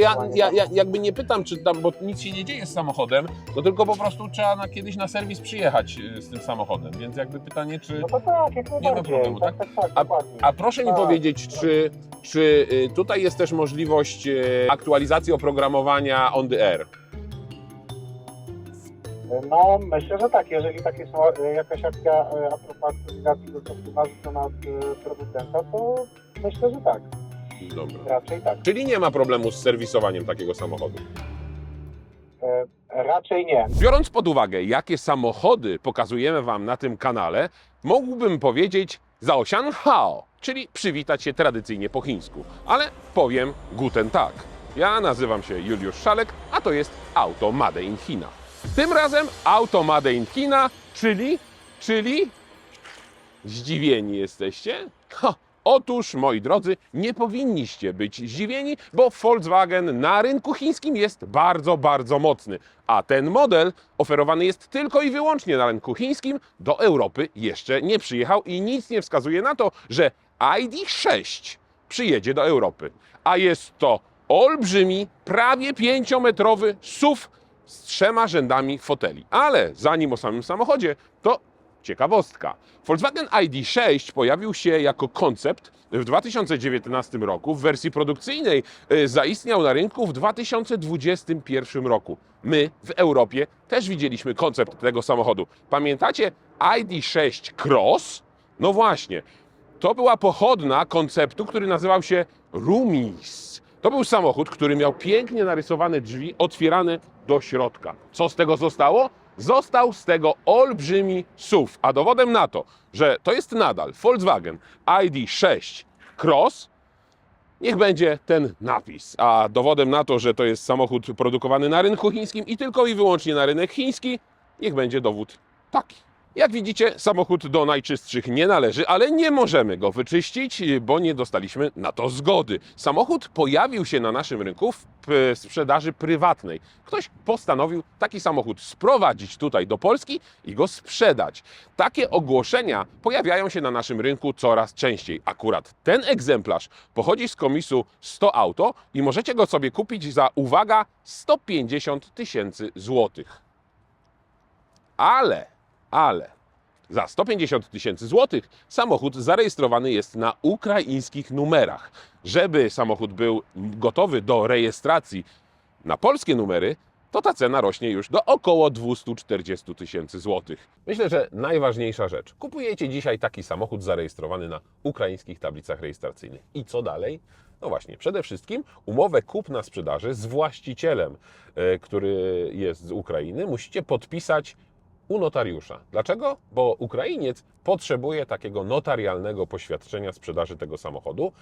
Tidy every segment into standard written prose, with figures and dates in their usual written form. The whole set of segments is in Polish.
Ja jakby nie pytam, czy tam, bo nic się nie dzieje z samochodem, to tylko po prostu trzeba kiedyś na serwis przyjechać z tym samochodem, więc jakby pytanie, czy No to tak, jak nie ma problemu, tak? dokładnie. A proszę mi powiedzieć, czy tutaj jest też możliwość aktualizacji oprogramowania on the air? No myślę, że tak, jeżeli takie są jakaś akcja a propos aktualizacji dostępna od producenta, to myślę, że tak. Dobra. Raczej tak. Czyli nie ma problemu z serwisowaniem takiego samochodu? Raczej nie. Biorąc pod uwagę, jakie samochody pokazujemy Wam na tym kanale, mógłbym powiedzieć Zaosian Hao, czyli przywitać się tradycyjnie po chińsku. Ale powiem Guten Tag. Ja nazywam się Juliusz Szalek, a to jest Auto Made in China. Tym razem Auto Made in China, czyli... Zdziwieni jesteście? Otóż, moi drodzy, nie powinniście być zdziwieni, bo Volkswagen na rynku chińskim jest bardzo, bardzo mocny. A ten model oferowany jest tylko i wyłącznie na rynku chińskim, do Europy jeszcze nie przyjechał i nic nie wskazuje na to, że ID.6 przyjedzie do Europy. A jest to olbrzymi, prawie 5-metrowy SUV z 3 rzędami foteli. Ale zanim o samym samochodzie, to ciekawostka. Volkswagen ID.6 pojawił się jako koncept w 2019 roku. W wersji produkcyjnej zaistniał na rynku w 2021 roku. My w Europie też widzieliśmy koncept tego samochodu. Pamiętacie ID.6 Cross? No właśnie. To była pochodna konceptu, który nazywał się Rumis. To był samochód, który miał pięknie narysowane drzwi otwierane do środka. Co z tego zostało? Został z tego olbrzymi SUV, a dowodem na to, że to jest nadal Volkswagen ID.6 Cross, niech będzie ten napis. A dowodem na to, że to jest samochód produkowany na rynku chińskim i tylko i wyłącznie na rynek chiński, niech będzie dowód taki. Jak widzicie, samochód do najczystszych nie należy, ale nie możemy go wyczyścić, bo nie dostaliśmy na to zgody. Samochód pojawił się na naszym rynku w sprzedaży prywatnej. Ktoś postanowił taki samochód sprowadzić tutaj do Polski i go sprzedać. Takie ogłoszenia pojawiają się na naszym rynku coraz częściej. Akurat ten egzemplarz pochodzi z komisu 100 Auto i możecie go sobie kupić za, uwaga, 150 000 złotych. Ale za 150 000 złotych samochód zarejestrowany jest na ukraińskich numerach. Żeby samochód był gotowy do rejestracji na polskie numery, to ta cena rośnie już do około 240 000 złotych. Myślę, że najważniejsza rzecz. Kupujecie dzisiaj taki samochód zarejestrowany na ukraińskich tablicach rejestracyjnych. I co dalej? No właśnie, przede wszystkim umowę kupna-sprzedaży z właścicielem, który jest z Ukrainy, musicie podpisać u notariusza. Dlaczego? Bo Ukrainiec potrzebuje takiego notarialnego poświadczenia sprzedaży tego samochodu.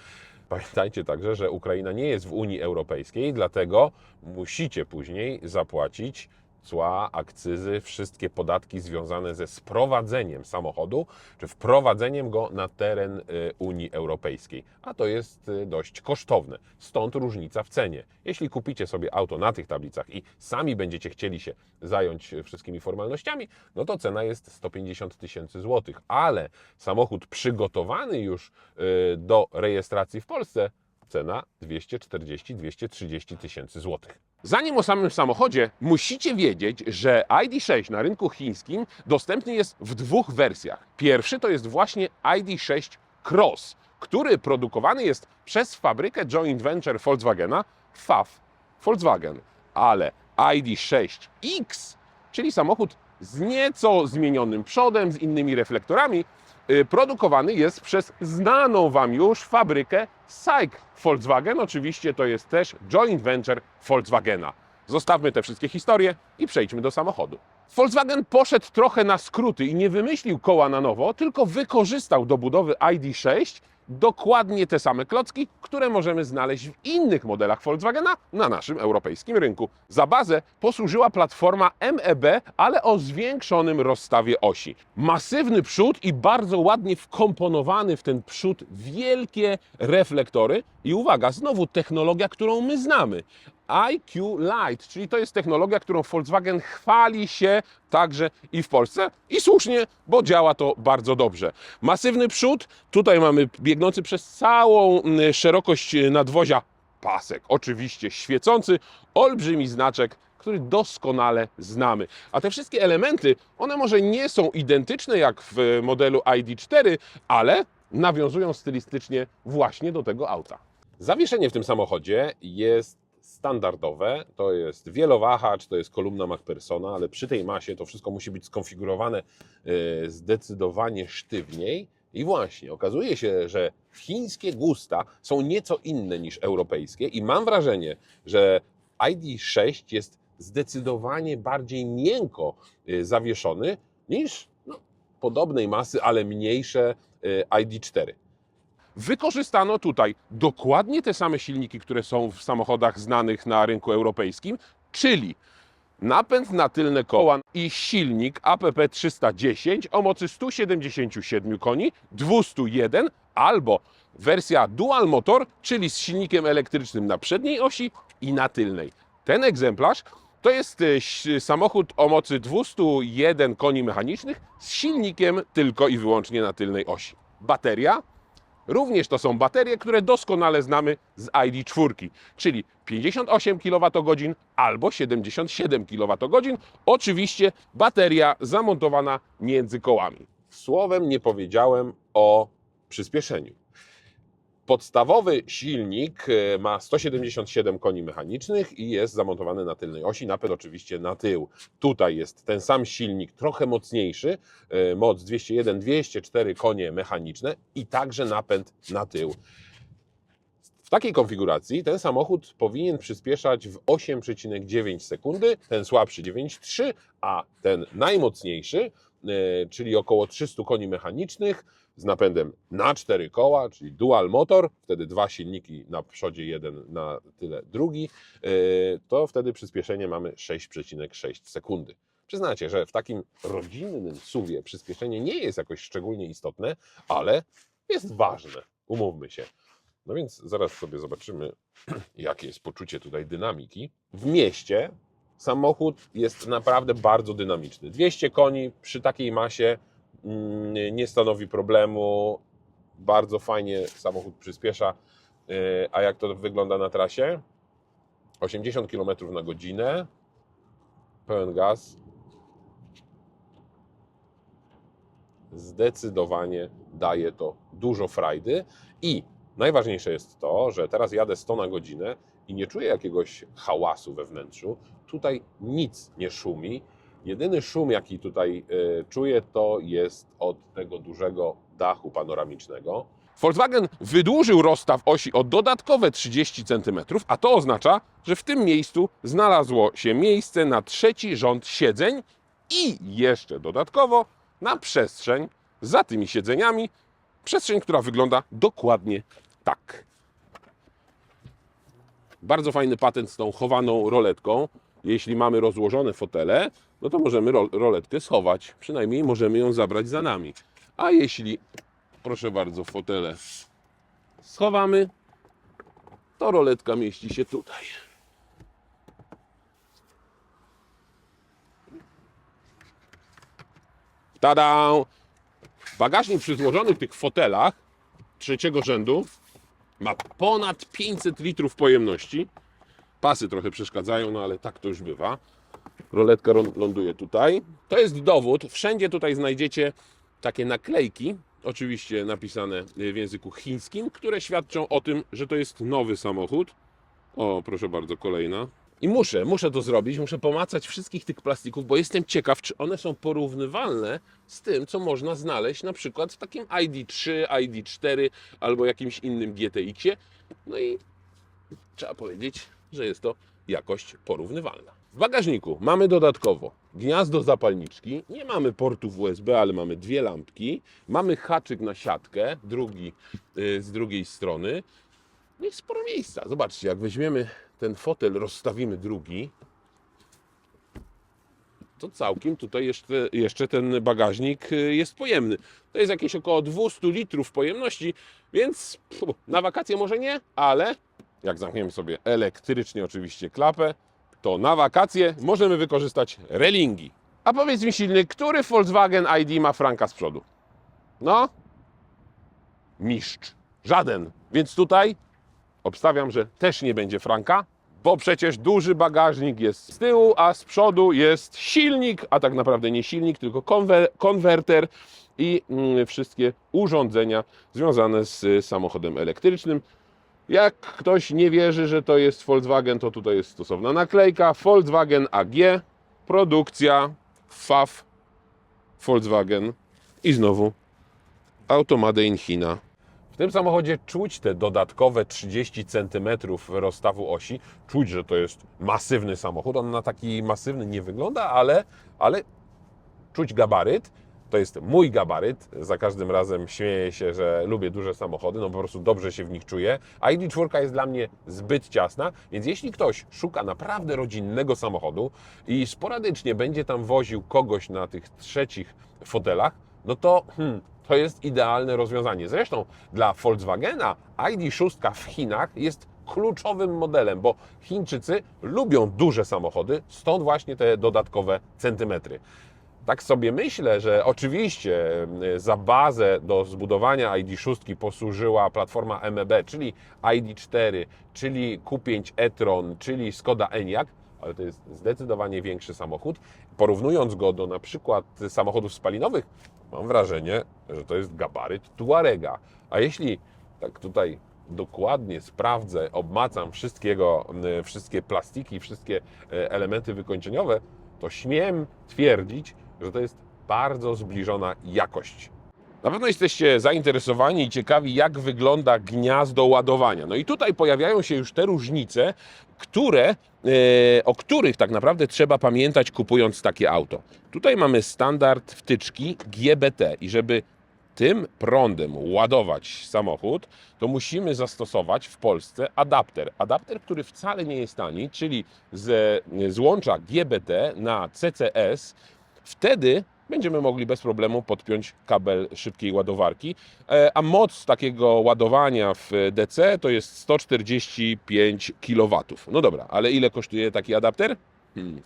Pamiętajcie także, że Ukraina nie jest w Unii Europejskiej, dlatego musicie później zapłacić cła, akcyzy, wszystkie podatki związane ze sprowadzeniem samochodu, czy wprowadzeniem go na teren Unii Europejskiej. A to jest dość kosztowne. Stąd różnica w cenie. Jeśli kupicie sobie auto na tych tablicach i sami będziecie chcieli się zająć wszystkimi formalnościami, no to cena jest 150 000 złotych. Ale samochód przygotowany już do rejestracji w Polsce, cena 240-230 000 złotych. Zanim o samym samochodzie, musicie wiedzieć, że ID.6 na rynku chińskim dostępny jest w 2 wersjach. Pierwszy to jest właśnie ID.6 Cross, który produkowany jest przez fabrykę joint venture Volkswagena FAW Volkswagen. Ale ID.6X, czyli samochód z nieco zmienionym przodem, z innymi reflektorami, produkowany jest przez znaną Wam już fabrykę SAIC Volkswagen. Oczywiście to jest też joint venture Volkswagena. Zostawmy te wszystkie historie i przejdźmy do samochodu. Volkswagen poszedł trochę na skróty i nie wymyślił koła na nowo, tylko wykorzystał do budowy ID.6 dokładnie te same klocki, które możemy znaleźć w innych modelach Volkswagena na naszym europejskim rynku. Za bazę posłużyła platforma MEB, ale o zwiększonym rozstawie osi. Masywny przód i bardzo ładnie wkomponowany w ten przód wielkie reflektory i uwaga, znowu technologia, którą my znamy. IQ Light, czyli to jest technologia, którą Volkswagen chwali się także i w Polsce i słusznie, bo działa to bardzo dobrze. Masywny przód, tutaj mamy biegnący przez całą szerokość nadwozia pasek, oczywiście świecący, olbrzymi znaczek, który doskonale znamy. A te wszystkie elementy, one może nie są identyczne jak w modelu ID.4, ale nawiązują stylistycznie właśnie do tego auta. Zawieszenie w tym samochodzie jest standardowe, to jest wielowahacz, to jest kolumna MacPhersona, ale przy tej masie to wszystko musi być skonfigurowane zdecydowanie sztywniej. I właśnie, okazuje się, że chińskie gusta są nieco inne niż europejskie i mam wrażenie, że ID.6 jest zdecydowanie bardziej miękko zawieszony niż podobnej masy, ale mniejsze ID.4. Wykorzystano tutaj dokładnie te same silniki, które są w samochodach znanych na rynku europejskim, czyli napęd na tylne koła i silnik APP 310 o mocy 177 koni, 201 albo wersja dual motor, czyli z silnikiem elektrycznym na przedniej osi i na tylnej. Ten egzemplarz to jest samochód o mocy 201 koni mechanicznych z silnikiem tylko i wyłącznie na tylnej osi. Bateria? Również to są baterie, które doskonale znamy z ID.4, czyli 58 kWh albo 77 kWh. Oczywiście bateria zamontowana między kołami. Słowem nie powiedziałem o przyspieszeniu. Podstawowy silnik ma 177 koni mechanicznych i jest zamontowany na tylnej osi, napęd oczywiście na tył. Tutaj jest ten sam silnik, trochę mocniejszy, moc 201, 204 konie mechaniczne i także napęd na tył. W takiej konfiguracji ten samochód powinien przyspieszać w 8,9 sekundy, ten słabszy 9,3, a ten najmocniejszy, czyli około 300 koni mechanicznych, z napędem na 4 koła, czyli dual motor, wtedy dwa silniki na przodzie, jeden na tyle drugi, to wtedy przyspieszenie mamy 6,6 sekundy. Przyznacie, że w takim rodzinnym SUV-ie przyspieszenie nie jest jakoś szczególnie istotne, ale jest ważne, umówmy się. No więc zaraz sobie zobaczymy, jakie jest poczucie tutaj dynamiki. W mieście samochód jest naprawdę bardzo dynamiczny. 200 koni przy takiej masie nie stanowi problemu, bardzo fajnie samochód przyspiesza. A jak to wygląda na trasie? 80 km na godzinę, pełen gaz. Zdecydowanie daje to dużo frajdy i najważniejsze jest to, że teraz jadę 100 na godzinę i nie czuję jakiegoś hałasu we wnętrzu. Tutaj nic nie szumi. Jedyny szum, jaki tutaj czuję, to jest od tego dużego dachu panoramicznego. Volkswagen wydłużył rozstaw osi o dodatkowe 30 cm, a to oznacza, że w tym miejscu znalazło się miejsce na trzeci rząd siedzeń i jeszcze dodatkowo na przestrzeń za tymi siedzeniami, przestrzeń, która wygląda dokładnie tak. Bardzo fajny patent z tą chowaną roletką. Jeśli mamy rozłożone fotele, no to możemy roletkę schować. Przynajmniej możemy ją zabrać za nami. A jeśli, proszę bardzo, fotele schowamy, to roletka mieści się tutaj. Tada! Bagażnik przy złożonych tych fotelach trzeciego rzędu ma ponad 500 litrów pojemności. Pasy trochę przeszkadzają, no ale tak to już bywa. Roletka ląduje tutaj. To jest dowód. Wszędzie tutaj znajdziecie takie naklejki, oczywiście napisane w języku chińskim, które świadczą o tym, że to jest nowy samochód. O, proszę bardzo, kolejna. I muszę to zrobić, muszę pomacać wszystkich tych plastików, bo jestem ciekaw, czy one są porównywalne z tym, co można znaleźć na przykład w takim ID.3, ID.4 albo jakimś innym GTX-ie. No i trzeba powiedzieć, że jest to jakość porównywalna. W bagażniku mamy dodatkowo gniazdo zapalniczki, nie mamy portów USB, ale mamy dwie lampki, mamy haczyk na siatkę, drugi z drugiej strony. No i sporo miejsca. Zobaczcie, jak weźmiemy ten fotel, rozstawimy drugi, to całkiem tutaj jeszcze ten bagażnik jest pojemny. To jest jakieś około 200 litrów pojemności, więc na wakacje może nie, ale jak zamkniemy sobie elektrycznie oczywiście klapę, to na wakacje możemy wykorzystać relingi. A powiedz mi, silny, który Volkswagen ID ma franka z przodu? No? Mistrz. Żaden. Więc tutaj Obstawiam, że też nie będzie franka, bo przecież duży bagażnik jest z tyłu, a z przodu jest silnik, a tak naprawdę nie silnik, tylko konwerter i wszystkie urządzenia związane z samochodem elektrycznym. Jak ktoś nie wierzy, że to jest Volkswagen, to tutaj jest stosowna naklejka. Volkswagen AG, produkcja FAW Volkswagen i znowu auto Made in China. W tym samochodzie czuć te dodatkowe 30 cm rozstawu osi. Czuć, że to jest masywny samochód. On na taki masywny nie wygląda, ale czuć gabaryt. To jest mój gabaryt. Za każdym razem śmieję się, że lubię duże samochody, no po prostu dobrze się w nich czuję. ID4 jest dla mnie zbyt ciasna, więc jeśli ktoś szuka naprawdę rodzinnego samochodu i sporadycznie będzie tam woził kogoś na tych trzecich fotelach, no to to jest idealne rozwiązanie. Zresztą dla Volkswagena ID6 w Chinach jest kluczowym modelem, bo Chińczycy lubią duże samochody, stąd właśnie te dodatkowe centymetry. Tak sobie myślę, że oczywiście za bazę do zbudowania ID6 posłużyła platforma MEB, czyli ID4, czyli Q5 e-tron, czyli Skoda Enyaq, ale to jest zdecydowanie większy samochód. Porównując go do na przykład samochodów spalinowych, mam wrażenie, że to jest gabaryt Tuarega. A jeśli tak tutaj dokładnie sprawdzę, obmacam wszystkie plastiki, wszystkie elementy wykończeniowe, to śmiem twierdzić, że to jest bardzo zbliżona jakość. Na pewno jesteście zainteresowani i ciekawi, jak wygląda gniazdo ładowania. No i tutaj pojawiają się już te różnice, o których tak naprawdę trzeba pamiętać, kupując takie auto. Tutaj mamy standard wtyczki GBT i żeby tym prądem ładować samochód, to musimy zastosować w Polsce adapter. Adapter, który wcale nie jest tani, czyli ze złącza GBT na CCS. Wtedy będziemy mogli bez problemu podpiąć kabel szybkiej ładowarki, a moc takiego ładowania w DC to jest 145 kW. No dobra, ale ile kosztuje taki adapter?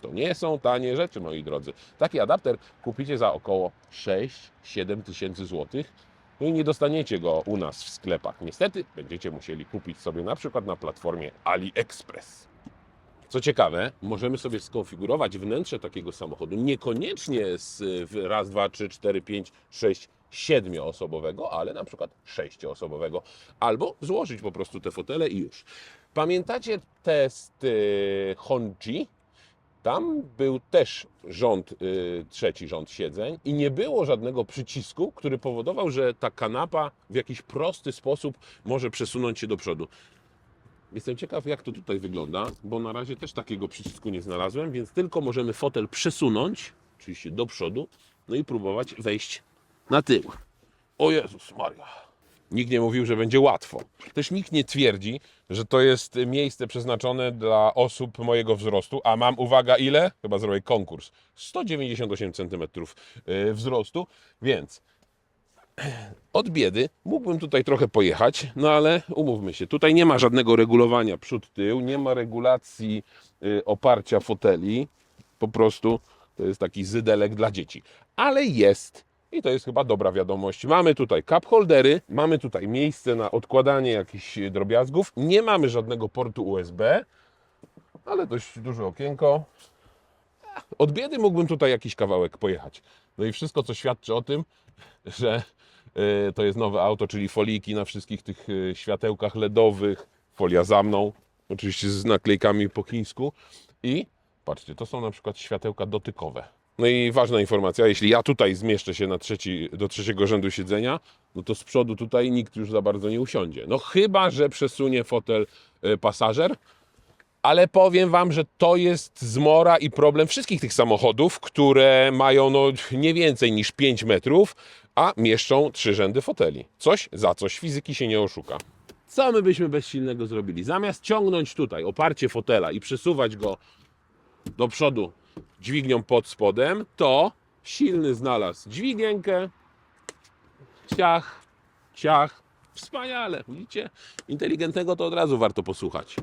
To nie są tanie rzeczy, moi drodzy. Taki adapter kupicie za około 6-7 tysięcy złotych. No i nie dostaniecie go u nas w sklepach. Niestety będziecie musieli kupić sobie na przykład na platformie AliExpress. Co ciekawe, możemy sobie skonfigurować wnętrze takiego samochodu niekoniecznie z raz, 2, 3, 4, 5, 6, 7-osobowego, ale na przykład 6-osobowego. Albo złożyć po prostu te fotele i już. Pamiętacie test Hongqi? Tam był też trzeci rząd siedzeń i nie było żadnego przycisku, który powodował, że ta kanapa w jakiś prosty sposób może przesunąć się do przodu. Jestem ciekaw, jak to tutaj wygląda, bo na razie też takiego przycisku nie znalazłem, więc tylko możemy fotel przesunąć, oczywiście do przodu, no i próbować wejść na tył. O Jezus Maria! Nikt nie mówił, że będzie łatwo. Też nikt nie twierdzi, że to jest miejsce przeznaczone dla osób mojego wzrostu, a mam, uwaga, ile? Chyba zrobię konkurs. 198 cm wzrostu, więc od biedy mógłbym tutaj trochę pojechać, no ale umówmy się, tutaj nie ma żadnego regulowania przód-tył, nie ma regulacji oparcia foteli, po prostu to jest taki zydelek dla dzieci. Ale jest, i to jest chyba dobra wiadomość, mamy tutaj cup holdery, mamy tutaj miejsce na odkładanie jakichś drobiazgów, nie mamy żadnego portu USB, ale dość duże okienko. Od biedy mógłbym tutaj jakiś kawałek pojechać. No i wszystko, co świadczy o tym, że to jest nowe auto, czyli foliki na wszystkich tych światełkach LEDowych, folia za mną, oczywiście z naklejkami po chińsku i patrzcie, to są na przykład światełka dotykowe. No i ważna informacja, jeśli ja tutaj zmieszczę się do trzeciego rzędu siedzenia, no to z przodu tutaj nikt już za bardzo nie usiądzie. No chyba że przesunie fotel pasażer, ale powiem Wam, że to jest zmora i problem wszystkich tych samochodów, które mają nie więcej niż 5 metrów, a mieszczą 3 rzędy foteli. Coś za coś, fizyki się nie oszuka. Co my byśmy bez silnego zrobili? Zamiast ciągnąć tutaj oparcie fotela i przesuwać go do przodu dźwignią pod spodem, to silny znalazł dźwigienkę, ciach, ciach, wspaniale, widzicie? Inteligentnego to od razu warto posłuchać.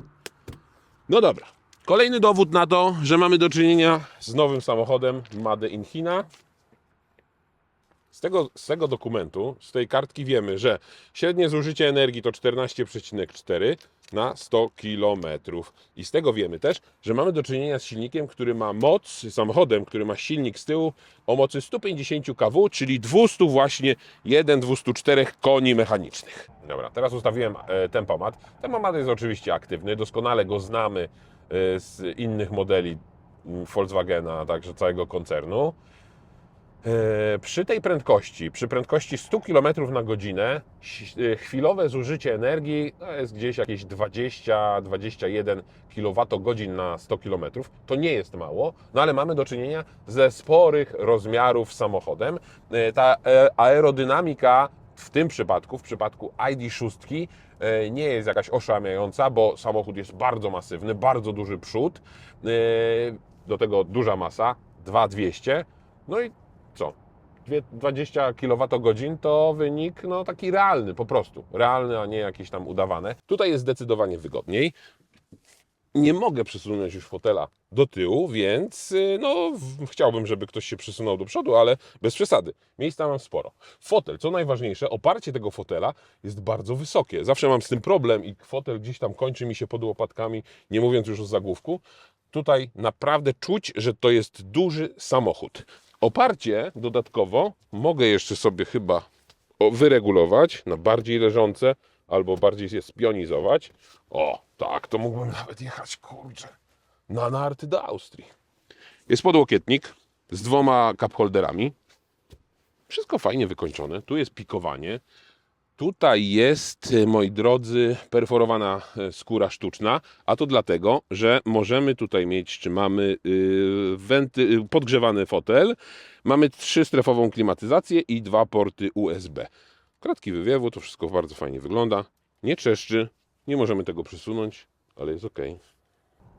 No dobra, kolejny dowód na to, że mamy do czynienia z nowym samochodem Made in China. Z tego dokumentu, z tej kartki wiemy, że średnie zużycie energii to 14,4 na 100 km. I z tego wiemy też, że mamy do czynienia z silnikiem, który ma moc, samochodem, który ma silnik z tyłu o mocy 150 kW, czyli 204 koni mechanicznych. Dobra, teraz ustawiłem tempomat. Tempomat jest oczywiście aktywny, doskonale go znamy z innych modeli Volkswagena, a także całego koncernu. Przy tej prędkości, przy prędkości 100 km na godzinę, chwilowe zużycie energii to jest gdzieś jakieś 20-21 kWh na 100 km. To nie jest mało, no ale mamy do czynienia ze sporych rozmiarów samochodem. Ta aerodynamika w tym przypadku, w przypadku ID.6 nie jest jakaś oszałamiająca, bo samochód jest bardzo masywny, bardzo duży przód, do tego duża masa, 2200, no i co? 20 kWh to wynik no, taki realny, po prostu. Realny, a nie jakieś tam udawane. Tutaj jest zdecydowanie wygodniej. Nie mogę przesunąć już fotela do tyłu, więc no, chciałbym, żeby ktoś się przesunął do przodu, ale bez przesady. Miejsca mam sporo. Fotel, co najważniejsze, oparcie tego fotela jest bardzo wysokie. Zawsze mam z tym problem i fotel gdzieś tam kończy mi się pod łopatkami, nie mówiąc już o zagłówku. Tutaj naprawdę czuć, że to jest duży samochód. Oparcie dodatkowo mogę jeszcze sobie chyba wyregulować na bardziej leżące albo bardziej je spionizować. O, tak, to mógłbym nawet jechać, kurczę, na narty do Austrii. Jest podłokietnik z 2 cup holderami. Wszystko fajnie wykończone. Tu jest pikowanie. Tutaj jest, moi drodzy, perforowana skóra sztuczna, a to dlatego, że możemy tutaj mieć, czy mamy podgrzewany fotel, mamy 3-strefową klimatyzację i 2 porty USB. Kratki wywiewu, to wszystko bardzo fajnie wygląda. Nie trzeszczy, nie możemy tego przesunąć, ale jest ok.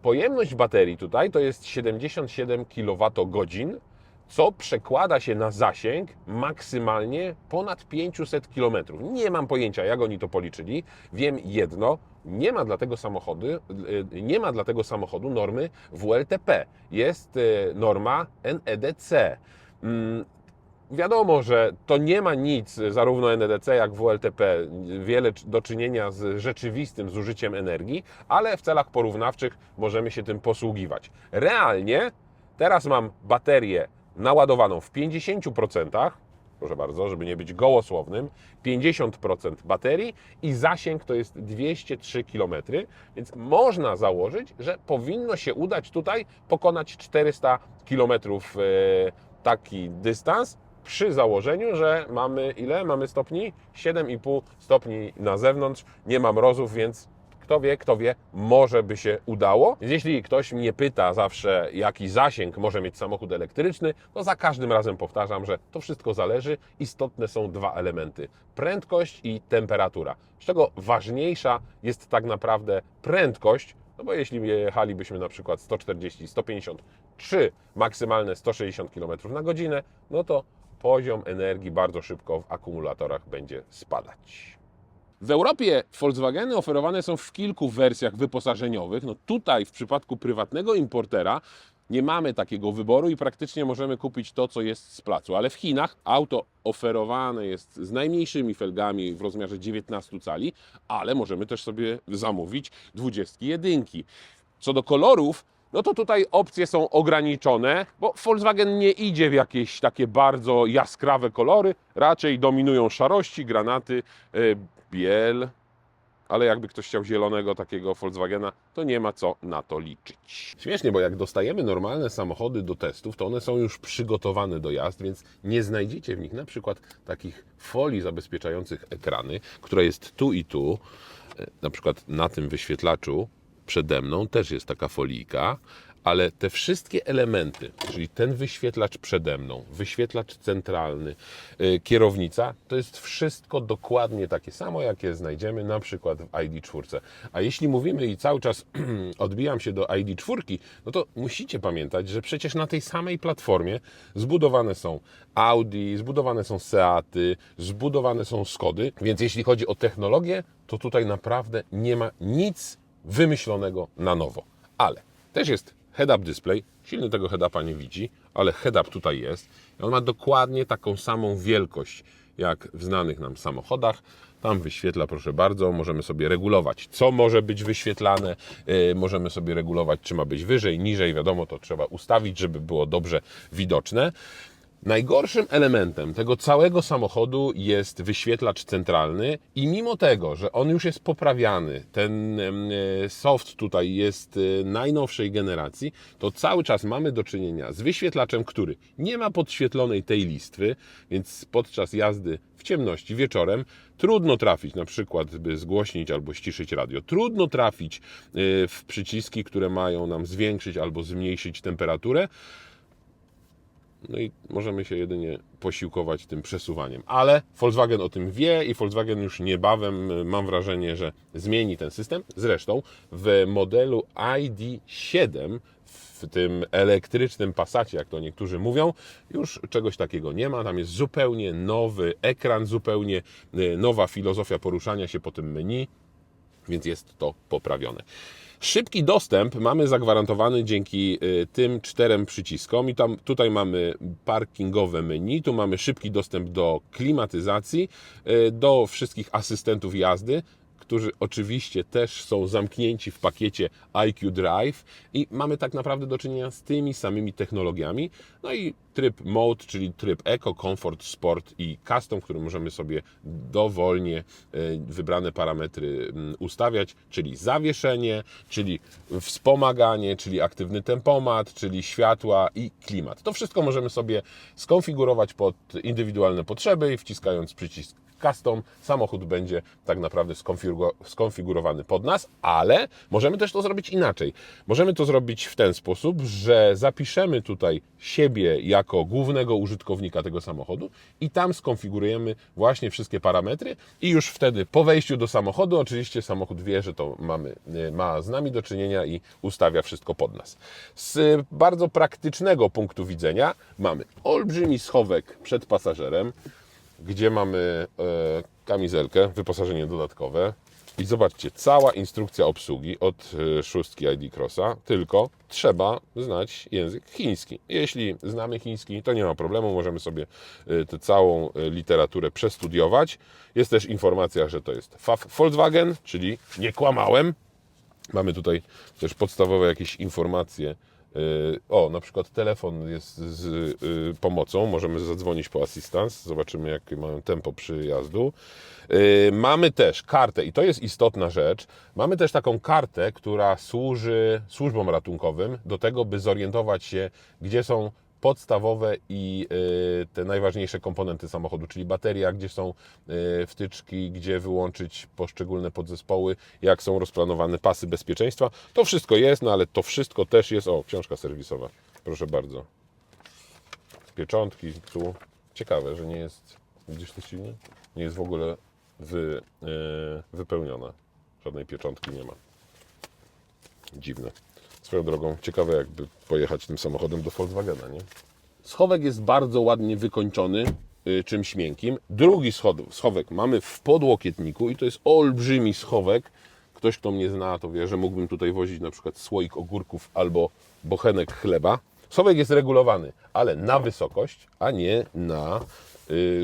Pojemność baterii tutaj to jest 77 kWh, co przekłada się na zasięg maksymalnie ponad 500 km. Nie mam pojęcia, jak oni to policzyli. Wiem jedno, nie ma dla tego samochodu normy WLTP. Jest norma NEDC. Wiadomo, że to nie ma nic, zarówno NEDC jak WLTP, wiele do czynienia z rzeczywistym zużyciem energii, ale w celach porównawczych możemy się tym posługiwać. Realnie teraz mam baterię naładowaną w 50%, proszę bardzo, żeby nie być gołosłownym, 50% baterii i zasięg to jest 203 km, więc można założyć, że powinno się udać tutaj pokonać 400 km taki dystans, przy założeniu, że mamy ile? Mamy stopni? 7,5 stopni na zewnątrz, nie ma mrozów, więc kto wie, może by się udało. Więc jeśli ktoś mnie pyta zawsze, jaki zasięg może mieć samochód elektryczny, to za każdym razem powtarzam, że to wszystko zależy. Istotne są 2 elementy. Prędkość i temperatura. Z czego ważniejsza jest tak naprawdę prędkość, no bo jeśli jechalibyśmy na przykład 140, 150 czy maksymalne 160 km na godzinę, no to poziom energii bardzo szybko w akumulatorach będzie spadać. W Europie Volkswageny oferowane są w kilku wersjach wyposażeniowych. No tutaj w przypadku prywatnego importera nie mamy takiego wyboru i praktycznie możemy kupić to, co jest z placu. Ale w Chinach auto oferowane jest z najmniejszymi felgami w rozmiarze 19 cali, ale możemy też sobie zamówić 21. Co do kolorów, no to tutaj opcje są ograniczone, bo Volkswagen nie idzie w jakieś takie bardzo jaskrawe kolory, raczej dominują szarości, granaty, biel, ale jakby ktoś chciał zielonego takiego Volkswagena, to nie ma co na to liczyć. Śmiesznie, bo jak dostajemy normalne samochody do testów, to one są już przygotowane do jazd, więc nie znajdziecie w nich na przykład takich folii zabezpieczających ekrany, która jest tu i tu, na przykład na tym wyświetlaczu przede mną też jest taka folijka, ale te wszystkie elementy, czyli ten wyświetlacz przede mną, wyświetlacz centralny, kierownica, to jest wszystko dokładnie takie samo, jakie znajdziemy na przykład w ID.4. A jeśli mówimy i cały czas odbijam się do ID.4, no to musicie pamiętać, że przecież na tej samej platformie zbudowane są Audi, zbudowane są Seaty, zbudowane są Skody, więc jeśli chodzi o technologię, to tutaj naprawdę nie ma nic wymyślonego na nowo. Ale też jest head-up display. Silny tego head-upa nie widzi, ale head-up tutaj jest. I on ma dokładnie taką samą wielkość jak w znanych nam samochodach. Tam wyświetla, proszę bardzo, możemy sobie regulować, co może być wyświetlane, możemy sobie regulować, czy ma być wyżej, niżej, wiadomo, to trzeba ustawić, żeby było dobrze widoczne. Najgorszym elementem tego całego samochodu jest wyświetlacz centralny i mimo tego, że on już jest poprawiany, ten soft tutaj jest najnowszej generacji, to cały czas mamy do czynienia z wyświetlaczem, który nie ma podświetlonej tej listwy, więc podczas jazdy w ciemności wieczorem trudno trafić na przykład, by zgłośnić albo ściszyć radio. Trudno trafić w przyciski, które mają nam zwiększyć albo zmniejszyć temperaturę. No i możemy się jedynie posiłkować tym przesuwaniem. Ale Volkswagen o tym wie i Volkswagen już niebawem, mam wrażenie, że zmieni ten system. Zresztą w modelu ID.7, w tym elektrycznym Passacie, jak to niektórzy mówią, już czegoś takiego nie ma. Tam jest zupełnie nowy ekran, zupełnie nowa filozofia poruszania się po tym menu, więc jest to poprawione. Szybki dostęp mamy zagwarantowany dzięki tym 4 przyciskom i tutaj mamy parkingowe menu, tu mamy szybki dostęp do klimatyzacji, do wszystkich asystentów jazdy, którzy oczywiście też są zamknięci w pakiecie IQ Drive i mamy tak naprawdę do czynienia z tymi samymi technologiami. No i tryb Mode, czyli tryb Eco, Comfort, Sport i Custom, który możemy sobie dowolnie wybrane parametry ustawiać, czyli zawieszenie, czyli wspomaganie, czyli aktywny tempomat, czyli światła i klimat. To wszystko możemy sobie skonfigurować pod indywidualne potrzeby i wciskając przycisk Custom, samochód będzie tak naprawdę skonfigurowany pod nas, ale możemy też to zrobić inaczej. Możemy to zrobić w ten sposób, że zapiszemy tutaj siebie jako głównego użytkownika tego samochodu i tam skonfigurujemy właśnie wszystkie parametry i już wtedy po wejściu do samochodu, oczywiście samochód wie, że to ma z nami do czynienia i ustawia wszystko pod nas. Z bardzo praktycznego punktu widzenia mamy olbrzymi schowek przed pasażerem, gdzie mamy kamizelkę, wyposażenie dodatkowe i zobaczcie, cała instrukcja obsługi od 6 ID Crossa, tylko trzeba znać język chiński. Jeśli znamy chiński, to nie ma problemu, możemy sobie tę całą literaturę przestudiować. Jest też informacja, że to jest Volkswagen, czyli nie kłamałem. Mamy tutaj też podstawowe jakieś informacje. Na przykład telefon jest z pomocą, możemy zadzwonić po assistance, zobaczymy jakie mają tempo przyjazdu. Mamy też kartę i to jest istotna rzecz, mamy też taką kartę, która służy służbom ratunkowym do tego, by zorientować się, gdzie są podstawowe i te najważniejsze komponenty samochodu, czyli bateria, gdzie są wtyczki, gdzie wyłączyć poszczególne podzespoły, jak są rozplanowane pasy bezpieczeństwa. To wszystko jest, no ale to wszystko też jest... O, książka serwisowa, proszę bardzo. Pieczątki tu. Ciekawe, że nie jest... Widzisz to silnie? Nie jest w ogóle wypełniona. Żadnej pieczątki nie ma. Dziwne. Swoją drogą, ciekawe jakby pojechać tym samochodem do Volkswagena, nie? Schowek jest bardzo ładnie wykończony czymś miękkim. Drugi schowek mamy w podłokietniku i to jest olbrzymi schowek. Ktoś, kto mnie zna, to wie, że mógłbym tutaj wozić na przykład słoik ogórków albo bochenek chleba. Schowek jest regulowany, ale na wysokość, a nie na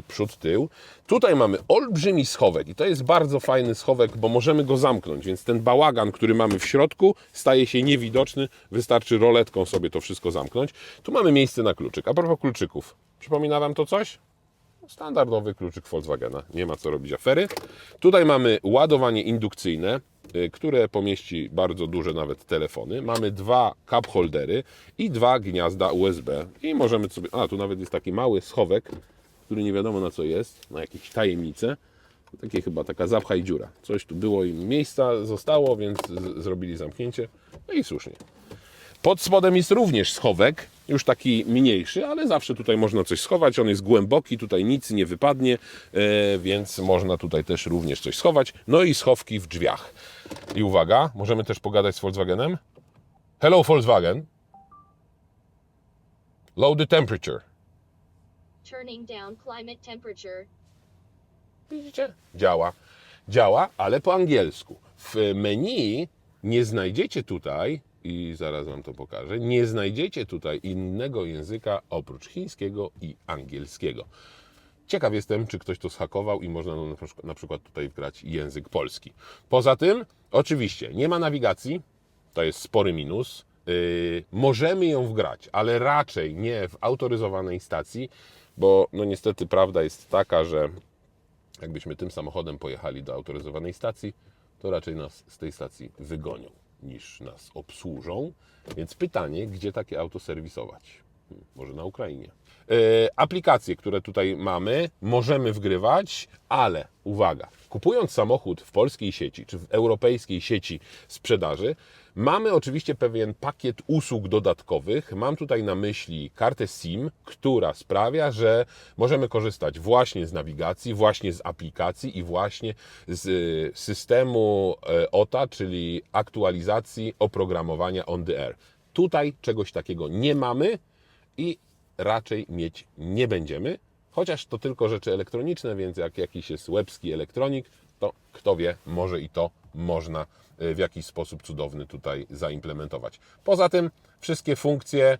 przód, tył. Tutaj mamy olbrzymi schowek i to jest bardzo fajny schowek, bo możemy go zamknąć, więc ten bałagan, który mamy w środku, staje się niewidoczny. Wystarczy roletką sobie to wszystko zamknąć. Tu mamy miejsce na kluczyk. A propos kluczyków, przypomina Wam to coś? Standardowy kluczyk Volkswagena. Nie ma co robić afery. Tutaj mamy ładowanie indukcyjne, które pomieści bardzo duże nawet telefony. Mamy 2 cup holdery i 2 gniazda USB. I możemy sobie... tu nawet jest taki mały schowek, który nie wiadomo na co jest, na jakieś tajemnice. Takie chyba taka zapchaj dziura. Coś tu było i miejsca zostało, więc zrobili zamknięcie. No i słusznie. Pod spodem jest również schowek, już taki mniejszy, ale zawsze tutaj można coś schować. On jest głęboki, tutaj nic nie wypadnie, więc można tutaj też również coś schować. No i schowki w drzwiach. I uwaga, możemy też pogadać z Volkswagenem. Hello Volkswagen. Low the temperature. Turning down climate temperature. Widzicie? Działa, ale po angielsku. W menu nie znajdziecie tutaj i zaraz Wam to pokażę. Nie znajdziecie tutaj innego języka oprócz chińskiego i angielskiego. Ciekaw jestem, czy ktoś to zhakował i można na przykład tutaj wgrać język polski. Poza tym, oczywiście, nie ma nawigacji, to jest spory minus. Możemy ją wgrać, ale raczej nie w autoryzowanej stacji, bo no niestety prawda jest taka, że jakbyśmy tym samochodem pojechali do autoryzowanej stacji, to raczej nas z tej stacji wygonią, niż nas obsłużą. Więc pytanie, gdzie takie auto serwisować? Może na Ukrainie. Aplikacje, które tutaj mamy, możemy wgrywać, ale uwaga, kupując samochód w polskiej sieci czy w europejskiej sieci sprzedaży, mamy oczywiście pewien pakiet usług dodatkowych. Mam tutaj na myśli kartę SIM, która sprawia, że możemy korzystać właśnie z nawigacji, właśnie z aplikacji i właśnie z systemu OTA, czyli aktualizacji oprogramowania on the air. Tutaj czegoś takiego nie mamy i raczej mieć nie będziemy, chociaż to tylko rzeczy elektroniczne, więc jak jakiś jest łebski elektronik, to kto wie, może i to można w jakiś sposób cudowny tutaj zaimplementować. Poza tym wszystkie funkcje,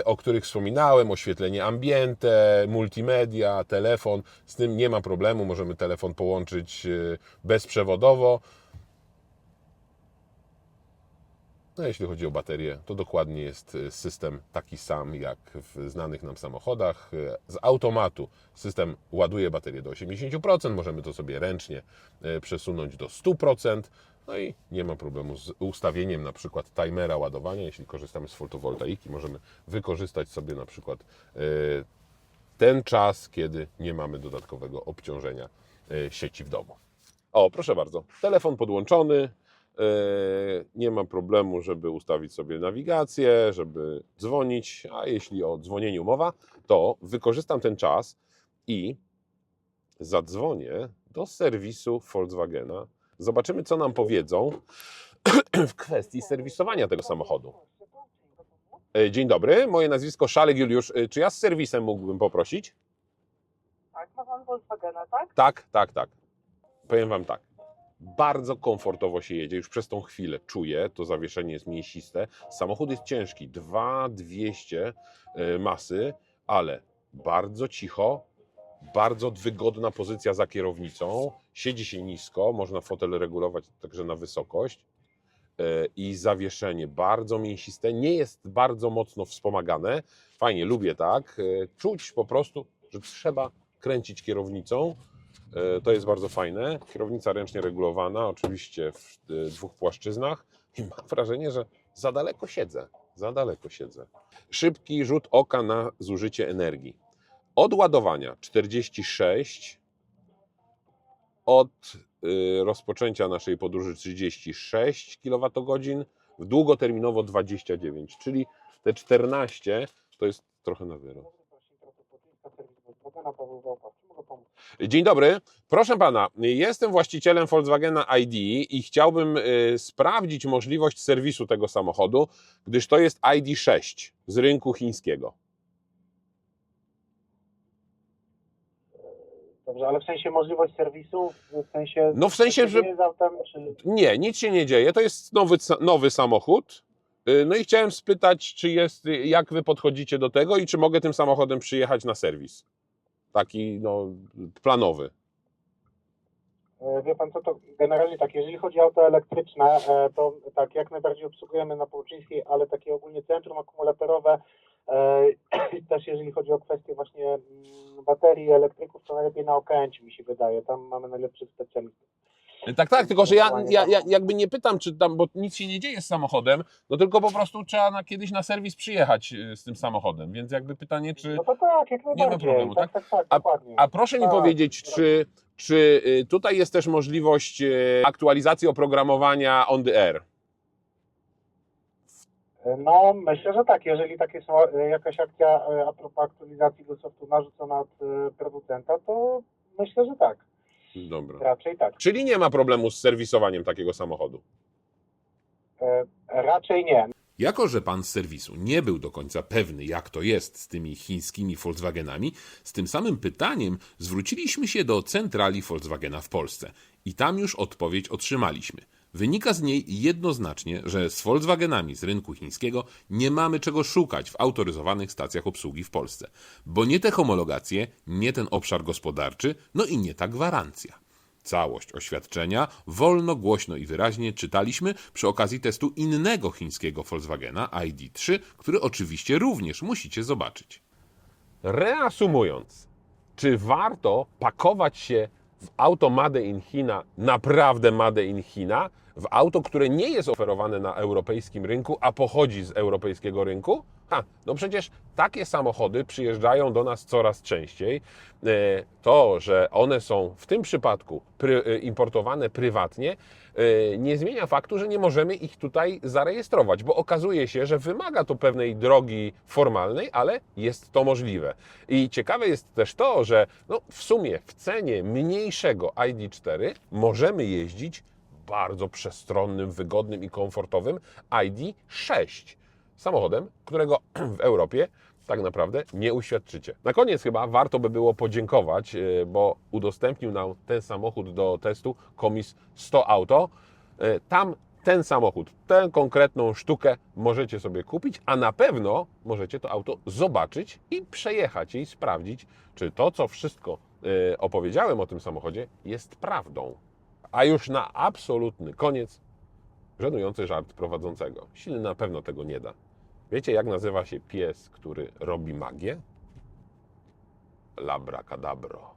o których wspominałem, oświetlenie ambiente, multimedia, telefon, z tym nie ma problemu, możemy telefon połączyć bezprzewodowo. No, jeśli chodzi o baterię, to dokładnie jest system taki sam jak w znanych nam samochodach. Z automatu system ładuje baterię do 80%, możemy to sobie ręcznie przesunąć do 100%. No i nie ma problemu z ustawieniem na przykład timera ładowania. Jeśli korzystamy z fotowoltaiki, możemy wykorzystać sobie na przykład ten czas, kiedy nie mamy dodatkowego obciążenia sieci w domu. O, proszę bardzo, telefon podłączony. Nie ma problemu, żeby ustawić sobie nawigację, żeby dzwonić, a jeśli o dzwonieniu mowa, to wykorzystam ten czas i zadzwonię do serwisu Volkswagena. Zobaczymy, co nam powiedzą w kwestii serwisowania tego samochodu. Dzień dobry, moje nazwisko Szalek Juliusz. Czy ja z serwisem mógłbym poprosić? Tak, ma pan Volkswagena, tak? Tak. Powiem Wam tak. Bardzo komfortowo się jedzie, już przez tą chwilę czuję, to zawieszenie jest mięsiste. Samochód jest ciężki, 2200 masy, ale bardzo cicho, bardzo wygodna pozycja za kierownicą, siedzi się nisko, można fotel regulować także na wysokość i zawieszenie bardzo mięsiste, nie jest bardzo mocno wspomagane. Fajnie, lubię tak, czuć po prostu, że trzeba kręcić kierownicą. To jest bardzo fajne. Kierownica ręcznie regulowana, oczywiście w dwóch płaszczyznach i mam wrażenie, że za daleko siedzę. Szybki rzut oka na zużycie energii. Od ładowania 46, od rozpoczęcia naszej podróży 36 kWh, długoterminowo 29, czyli te 14 to jest trochę na zero. Dzień dobry, proszę Pana, jestem właścicielem Volkswagena ID i chciałbym sprawdzić możliwość serwisu tego samochodu, gdyż to jest ID.6 z rynku chińskiego. Dobrze, ale w sensie możliwość serwisu, w sensie... No w sensie, że... Z autem, czy... Nie, nic się nie dzieje, to jest nowy samochód. No i chciałem spytać, jak Wy podchodzicie do tego i czy mogę tym samochodem przyjechać na serwis? Taki planowy. Wie pan co, to generalnie tak, jeżeli chodzi o auto elektryczne, to tak, jak najbardziej obsługujemy na Połczyńskiej, ale takie ogólnie centrum akumulatorowe, też jeżeli chodzi o kwestie właśnie baterii, elektryków, to najlepiej na Okęciu mi się wydaje, tam mamy najlepszych specjalistów. Tak, tylko że ja jakby nie pytam, czy tam, bo nic się nie dzieje z samochodem, no tylko po prostu trzeba kiedyś na serwis przyjechać z tym samochodem, więc jakby pytanie, czy... No to tak, jak najbardziej. Nie ma problemu, tak? Tak, dokładnie. A proszę mi powiedzieć, czy tutaj jest też możliwość aktualizacji oprogramowania on the air? No, myślę, że tak. Jeżeli takie są jakaś akcja a propos aktualizacji do softu narzucona od producenta, to myślę, że tak. Dobra. Raczej tak. Czyli nie ma problemu z serwisowaniem takiego samochodu? Raczej nie. Jako że pan z serwisu nie był do końca pewny, jak to jest z tymi chińskimi Volkswagenami, z tym samym pytaniem zwróciliśmy się do centrali Volkswagena w Polsce i tam już odpowiedź otrzymaliśmy. Wynika z niej jednoznacznie, że z Volkswagenami z rynku chińskiego nie mamy czego szukać w autoryzowanych stacjach obsługi w Polsce, bo nie te homologacje, nie ten obszar gospodarczy, no i nie ta gwarancja. Całość oświadczenia wolno, głośno i wyraźnie czytaliśmy przy okazji testu innego chińskiego Volkswagena ID3, który oczywiście również musicie zobaczyć. Reasumując, czy warto pakować się w auto Made in China, naprawdę Made in China, w auto, które nie jest oferowane na europejskim rynku, a pochodzi z europejskiego rynku? No przecież takie samochody przyjeżdżają do nas coraz częściej. To, że one są w tym przypadku importowane prywatnie, nie zmienia faktu, że nie możemy ich tutaj zarejestrować, bo okazuje się, że wymaga to pewnej drogi formalnej, ale jest to możliwe. I ciekawe jest też to, że w sumie w cenie mniejszego ID4 możemy jeździć bardzo przestronnym, wygodnym i komfortowym ID6. Samochodem, którego w Europie tak naprawdę nie uświadczycie. Na koniec chyba warto by było podziękować, bo udostępnił nam ten samochód do testu komis 100 Auto. Tam ten samochód, tę konkretną sztukę możecie sobie kupić, a na pewno możecie to auto zobaczyć i przejechać je i sprawdzić, czy to, co wszystko opowiedziałem o tym samochodzie, jest prawdą. A już na absolutny koniec żenujący żart prowadzącego. Silny na pewno tego nie da. Wiecie, jak nazywa się pies, który robi magię? Labracadabro.